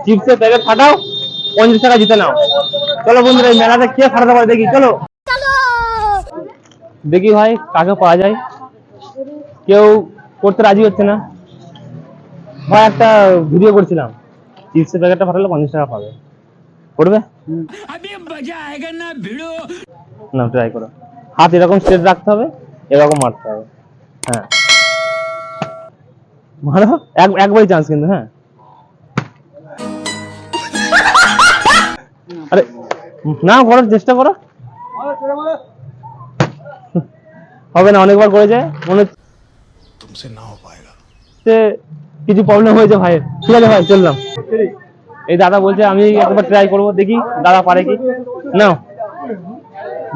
চিপসের প্যাকেট ফাটাও, 50 টাকা জিতে নাও। চলো বন্ধুরা, এই মেলাতে কে ফাটাতে পারে দেখি। চলো দেখি ভাই কাকে পাওয়া যায়। কেউ করতে রাজি হচ্ছে না ভাই। একটা ভিডিও করছিলাম, চিপসের প্যাকেটটা ফাটালে 50 টাকা পাবে। করবে না? ট্রাই করো। হাত এরকম স্ট্রেট রাখতে হবে, এরকম মারতে হবে। হ্যাঁ মারো, একবারই চান্স কিন্তু। হ্যাঁ আরে না, করার চেষ্টা করো। হবে না, অনেকবার করে যায় মনে হচ্ছে কিছু প্রবলেম হয়েছে ভাইয়ের। ঠিক আছে ভাই, চললাম। এই দাদা বলছে আমি একবার ট্রাই করবো, দেখি দাদা পারে কি। নাও,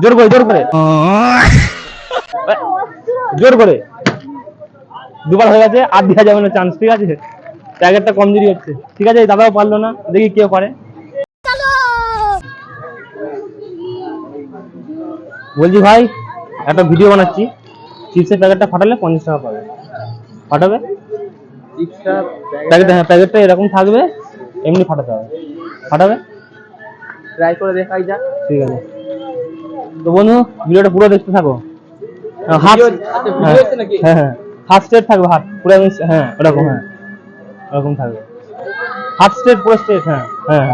জোর করে জোর করে জোর করে। দুবার হয়ে গেছে, আর দেওয়া যাবে না চান্স। ঠিক আছে, প্যাকেটটা কমজোরি হচ্ছে। ঠিক আছে, এই দাদাও পারলো না, দেখি কে পারে। বলছি ভাই, একটা ভিডিও বানাচ্ছি, চিপসের প্যাকেটটা ফাটালে 50 টাকা পাবে। ফাটাবে? প্যাকেট, হ্যাঁ প্যাকেটটা এরকম থাকবে, এমনি ফাটাতে হবে। ফাটাবে? ট্রাই করে দেখাই যাক। ঠিক আছে, তো বন্ধু ভিডিওটা পুরো দেখতে থাকো। হাত, হ্যাঁ হ্যাঁ, হাত স্ট্রেট থাকবে, হাত পুরো। হ্যাঁ ওরকম, হ্যাঁ ওরকম থাকবে, হাত স্ট্রেট, পুরো স্ট্রেট। হ্যাঁ হ্যাঁ,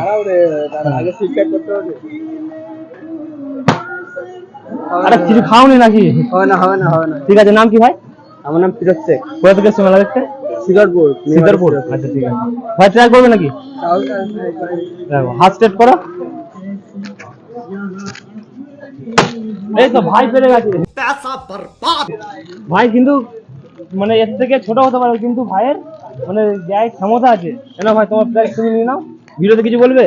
আরে কিছু খাওনি নাকি? হবে না হবে না হবে না। ঠিক আছে, নাম কি ভাই? আমার নাম ফিরোজ শেখ। কোথা থেকে এসেছো মেলা দেখতে? সিদ্ধারপুর। সিদ্ধারপুর, আচ্ছা ঠিক আছে। ভাই ট্রাই করবে নাকি? দেখো, হাত স্ট্রেট করো। এই তো ভাই পেরে গেছে। ভাই কিন্তু মানে এর থেকে ছোট হতে পারে, কিন্তু ভাইয়ের মানে গায়ে ক্ষমতা আছে। কেন ভাই, তোমার প্রাইস তুমি নিয়ে নাও। ভিডিওতে কিছু বলবে?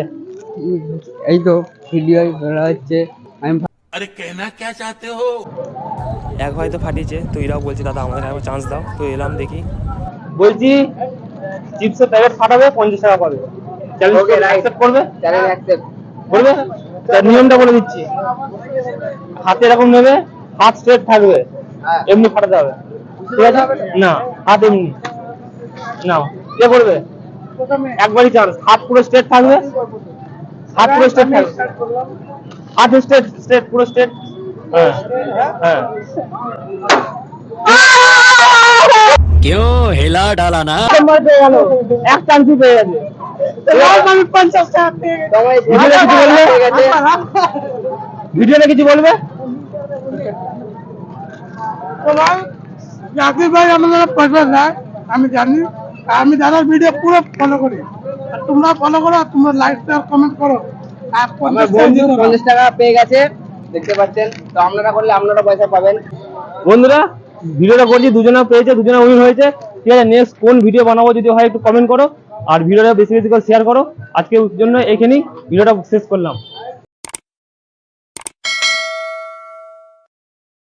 এই তো ভিডিও করা হচ্ছে। আমি अरे कहना क्या चाहते हो? এক ভাই তো ফাটিয়েছে, তো এরাও বলছে দাদা আমাদের একবার চান্স দাও। তো এলাম দেখি। বলছি চিপসের প্যাকেট ফাটাবে, 50 টাকা পাবে। চ্যালেঞ্জ অ্যাকসেপ্ট করবে? চ্যানেল অ্যাকসেপ্ট করবে? তার নিয়মটা বলে দিচ্ছি। হাতে এরকম নেবে, হাত স্ট্রেট থাকবে, এমনি ফাটাতে হবে। ঠিক আছে? না, হাত এমনি নাও। কে করবে? একবারই চান্স। হাত পুরো স্ট্রেট থাকবে, হাত পুরো স্ট্রেট থাকবে, হাত স্ট্রেট স্ট্রেট পুরো স্ট্রেট। হ্যাঁ হ্যাঁ। क्यों हिला डाला ना? পেয়ে গেল, এক চান্সই পেয়ে গেছে। ভিডিওতে কিছু বলবে? জাকির ভাই আমাদের পয়সা দেয়, আমি জানি। আমি দাদার ভিডিও পুরো ফলো করি। আর তোমরা ফলো করো, আর তোমরা লাইক শেয়ার কমেন্ট করো। আর আমার বন্ধু 50 টাকা পেয়ে গেছে, দেখতে পাচ্ছেন। তো আপনারা করলে আপনারা পয়সা পাবেন। বন্ধুরা ভিডিওটা করছি, দুজনে পেয়েছে, দুজনে উইন হয়েছে। ঠিক আছে, নেক্সট কোন ভিডিও বানাবো যদি হয় একটু কমেন্ট করো, আর ভিডিওটা বেশি বেশি করে শেয়ার করো। আজকের জন্য এখানেই ভিডিওটা শেষ করলাম।